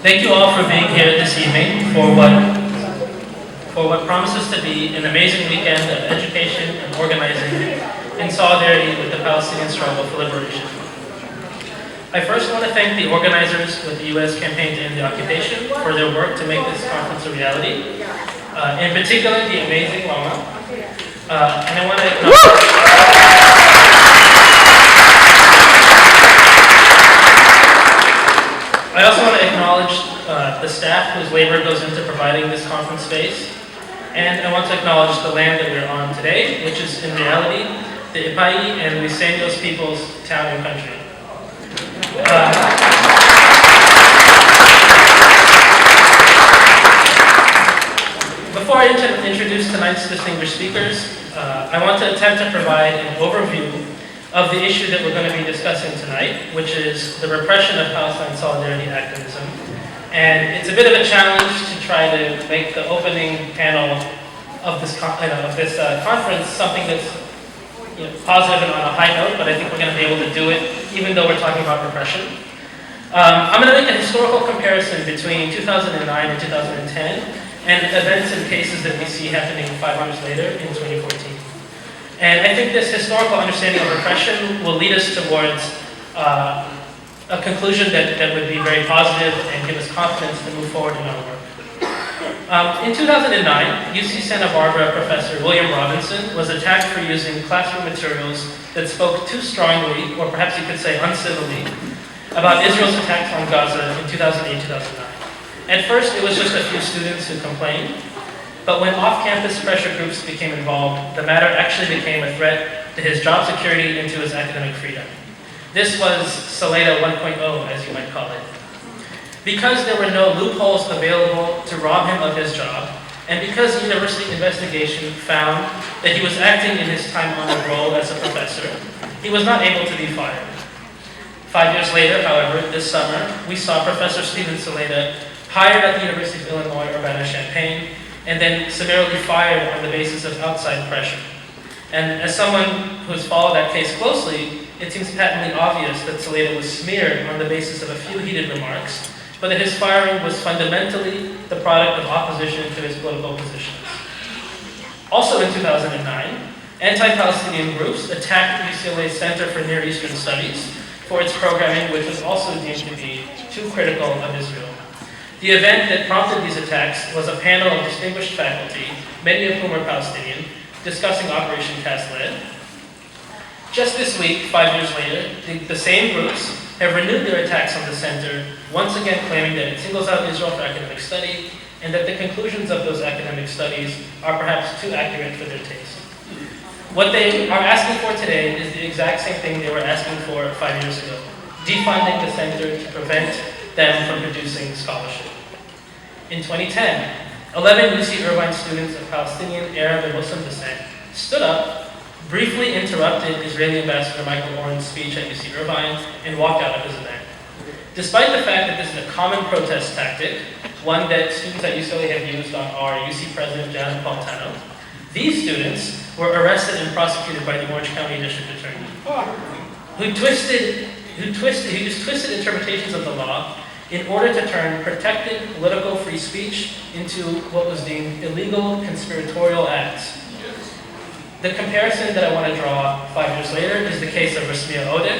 Thank you all for being here this evening for what promises to be an amazing weekend of education and organizing in solidarity with the Palestinian struggle for liberation. I first want to thank the organizers with the U.S. Campaign to End the Occupation for their work to make this conference a reality. In particular, the amazing Lama. And I want to I also want to acknowledge the staff whose labor goes into providing this conference space. And I want to acknowledge the land that we're on today, which is in reality the Ipai and Luiseños people's town and country. Before I introduce tonight's distinguished speakers, I want to attempt to provide an overview of the issue that we're going to be discussing tonight, which is the repression of Palestine solidarity activism. And it's a bit of a challenge to try to make the opening panel of this conference something that's positive and on a high note, but I think we're going to be able to do it even though we're talking about repression. I'm going to make a historical comparison between 2009 and 2010 and events and cases that we see happening 5 years later in 2014. And I think this historical understanding of repression will lead us towards a conclusion that would be very positive and give us confidence to move forward in our work. In 2009, UC Santa Barbara professor William Robinson was attacked for using classroom materials that spoke too strongly, or perhaps you could say uncivilly, about Israel's attacks on Gaza in 2008-2009. At first, it was just a few students who complained, but when off-campus pressure groups became involved, the matter actually became a threat to his job security and to his academic freedom. This was Saleda 1.0, as you might call it. Because there were no loopholes available to rob him of his job, and because the university investigation found that he was acting in his time-honored role as a professor, he was not able to be fired. 5 years later, however, this summer, we saw Professor Stephen Saleda hired at the University of Illinois Urbana-Champaign, and then summarily fired on the basis of outside pressure. And as someone who's followed that case closely, it seems patently obvious that Saleda was smeared on the basis of a few heated remarks, but that his firing was fundamentally the product of opposition to his political positions. Also in 2009, anti-Palestinian groups attacked UCLA Center for Near Eastern Studies for its programming, which was also deemed to be too critical of Israel. The event that prompted these attacks was a panel of distinguished faculty, many of whom are Palestinian, discussing Operation Cast Lead. Just this week, 5 years later, the same groups have renewed their attacks on the center, once again claiming that it singles out Israel for academic study, and that the conclusions of those academic studies are perhaps too accurate for their taste. What they are asking for today is the exact same thing they were asking for 5 years ago, defunding the center to prevent them from producing scholarship. In 2010, 11 UC Irvine students of Palestinian, Arab, and Muslim descent stood up, briefly interrupted Israeli Ambassador Michael Oren's speech at UC Irvine, and walked out of his event. Despite the fact that this is a common protest tactic, one that students at UCLA have used on our UC President Janet Napolitano, these students were arrested and prosecuted by the Orange County District Attorney, who used twisted interpretations of the law in order to turn protected political free speech into what was deemed illegal conspiratorial acts. The comparison that I want to draw 5 years later is the case of Rasmia Odeh,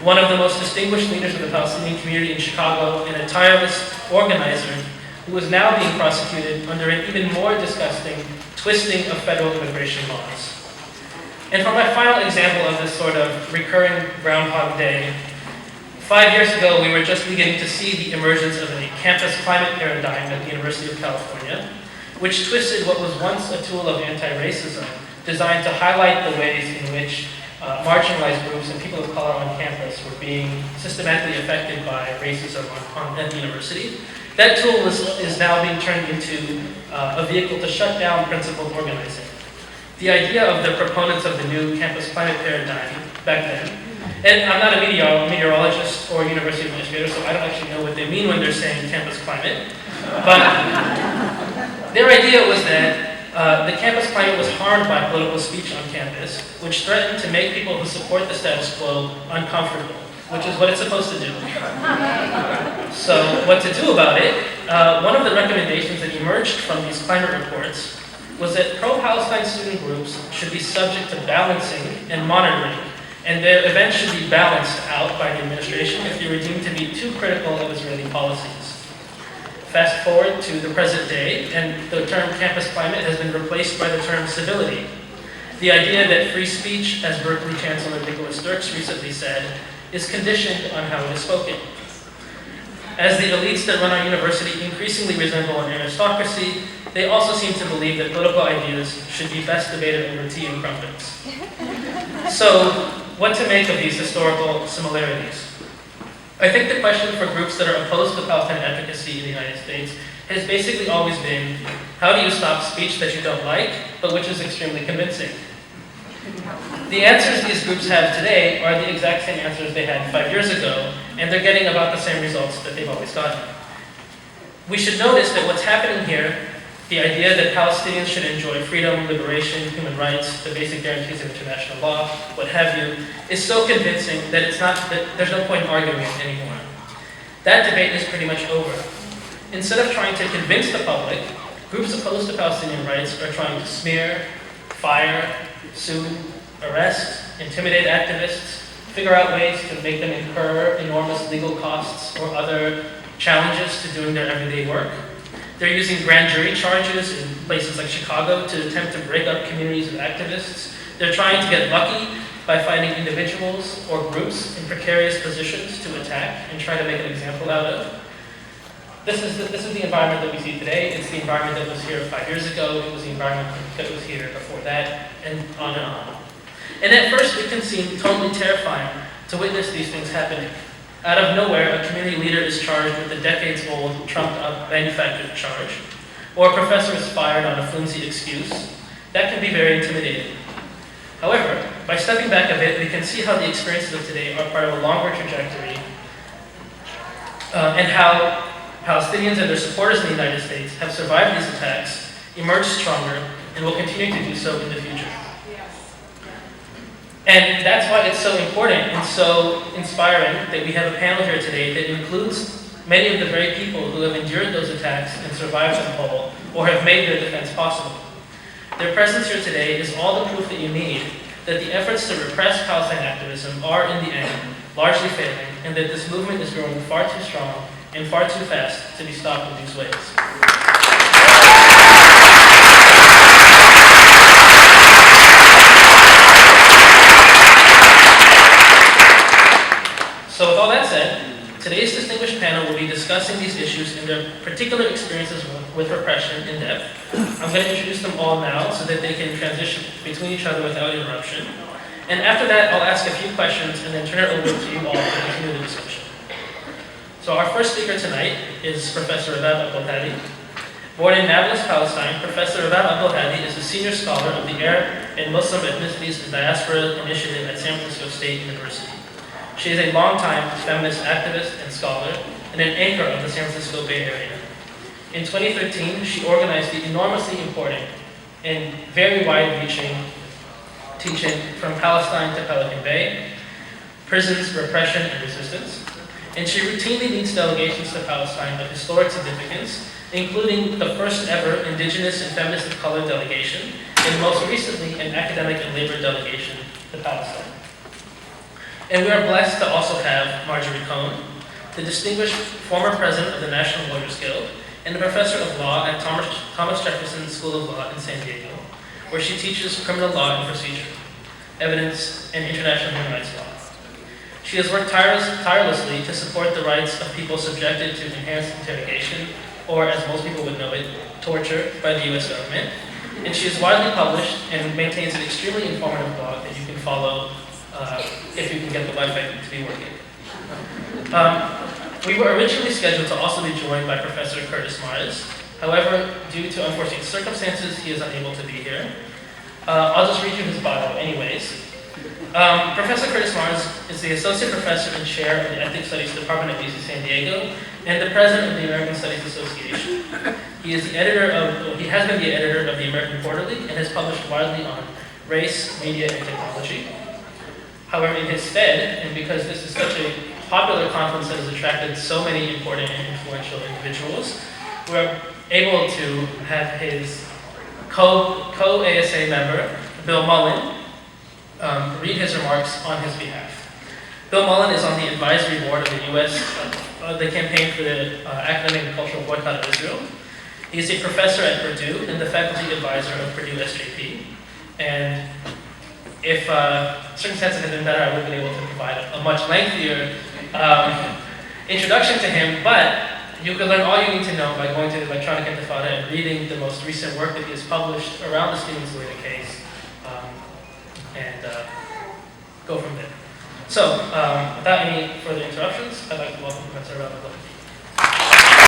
one of the most distinguished leaders of the Palestinian community in Chicago and a tireless organizer who is now being prosecuted under an even more disgusting twisting of federal immigration laws. And for my final example of this sort of recurring Groundhog Day, 5 years ago, we were just beginning to see the emergence of a campus climate paradigm at the University of California, which twisted what was once a tool of anti-racism, designed to highlight the ways in which marginalized groups and people of color on campus were being systematically affected by racism at the university. That tool is now being turned into a vehicle to shut down principled organizing. The idea of the proponents of the new campus climate paradigm back then, and I'm not a meteorologist or university administrator, so I don't actually know what they mean when they're saying campus climate, but their idea was that the campus climate was harmed by political speech on campus, which threatened to make people who support the status quo uncomfortable, which is what it's supposed to do. So what to do about it? One of the recommendations that emerged from these climate reports was that pro-Palestine student groups should be subject to balancing and monitoring, and their events should be balanced out by the administration if they were deemed to be too critical of Israeli policies. Fast forward to the present day, and the term campus climate has been replaced by the term civility. The idea that free speech, as Berkeley Chancellor Nicholas Dirks recently said, is conditioned on how it is spoken. As the elites that run our university increasingly resemble an aristocracy, they also seem to believe that political ideas should be best debated over tea and crumpets. So, what to make of these historical similarities? I think the question for groups that are opposed to Palestine advocacy in the United States has basically always been, how do you stop speech that you don't like, but which is extremely convincing? The answers these groups have today are the exact same answers they had 5 years ago, and they're getting about the same results that they've always gotten. We should notice that what's happening here, the idea that Palestinians should enjoy freedom, liberation, human rights, the basic guarantees of international law, what have you, is so convincing that there's no point in arguing it anymore. That debate is pretty much over. Instead of trying to convince the public, groups opposed to Palestinian rights are trying to smear, fire, sue, arrest, intimidate activists, figure out ways to make them incur enormous legal costs or other challenges to doing their everyday work. They're using grand jury charges in places like Chicago to attempt to break up communities of activists. They're trying to get lucky by finding individuals or groups in precarious positions to attack and try to make an example out of. This is the environment that we see today. It's the environment that was here 5 years ago. It was the environment that was here before that, and on and on. And at first, it can seem totally terrifying to witness these things happening. Out of nowhere, a community leader is charged with a decades-old, trumped-up, manufactured charge, or a professor is fired on a flimsy excuse. That can be very intimidating. However, by stepping back a bit, we can see how the experiences of today are part of a longer trajectory, and how Palestinians and their supporters in the United States have survived these attacks, emerged stronger, and will continue to do so in the future. And that's why it's so important and so inspiring that we have a panel here today that includes many of the very people who have endured those attacks and survived them whole, or have made their defense possible. Their presence here today is all the proof that you need that the efforts to repress Palestine activism are, in the end, largely failing, and that this movement is growing far too strong and far too fast to be stopped in these ways. So with all that said, today's distinguished panel will be discussing these issues and their particular experiences with repression in depth. I'm going to introduce them all now so that they can transition between each other without interruption. And after that, I'll ask a few questions and then turn it over to you all to continue the discussion. So our first speaker tonight is Professor Rabab Abdulhadi. Born in Nablus, Palestine, Professor Rabab Abdulhadi is a senior scholar of the Arab and Muslim Ethnicities and Diaspora Initiative at San Francisco State University. She is a longtime feminist activist and scholar and an anchor of the San Francisco Bay Area. In 2013, she organized the enormously important and very wide-reaching teaching From Palestine to Pelican Bay, Prisons, Repression, and Resistance. And she routinely leads delegations to Palestine of historic significance, including the first ever Indigenous and Feminist of Color delegation, and most recently an academic and labor delegation to Palestine. And we are blessed to also have Marjorie Cohn, the distinguished former president of the National Lawyers Guild, and a professor of law at Thomas Jefferson School of Law in San Diego, where she teaches criminal law and procedure, evidence, and international human rights law. She has worked tirelessly to support the rights of people subjected to enhanced interrogation, or as most people would know it, torture by the US government. And she is widely published and maintains an extremely informative blog that you can follow if you can get the Wi-Fi to be working. We were originally scheduled to also be joined by Professor Curtis Mars. However, due to unforeseen circumstances, he is unable to be here. I'll just read you his bio anyways. Professor Curtis Mars is the Associate Professor and Chair of the Ethnic Studies Department at UC San Diego and the President of the American Studies Association. He has been the editor of the American Quarterly and has published widely on race, media, and technology. However, in his stead, and because this is such a popular conference that has attracted so many important and influential individuals, we're able to have his co-ASA member, Bill Mullen, read his remarks on his behalf. Bill Mullen is on the advisory board of the U.S. The Campaign for the Academic and Cultural Boycott of Israel. He's a professor at Purdue and the faculty advisor of Purdue SJP. And if circumstances had been better, I would have been able to provide a much lengthier introduction to him, but you can learn all you need to know by going to the Electronic Intifada and reading the most recent work that he has published around the Stephen Slater case, and go from there. So, without any further interruptions, I'd like to welcome Professor Rahim Kurwa.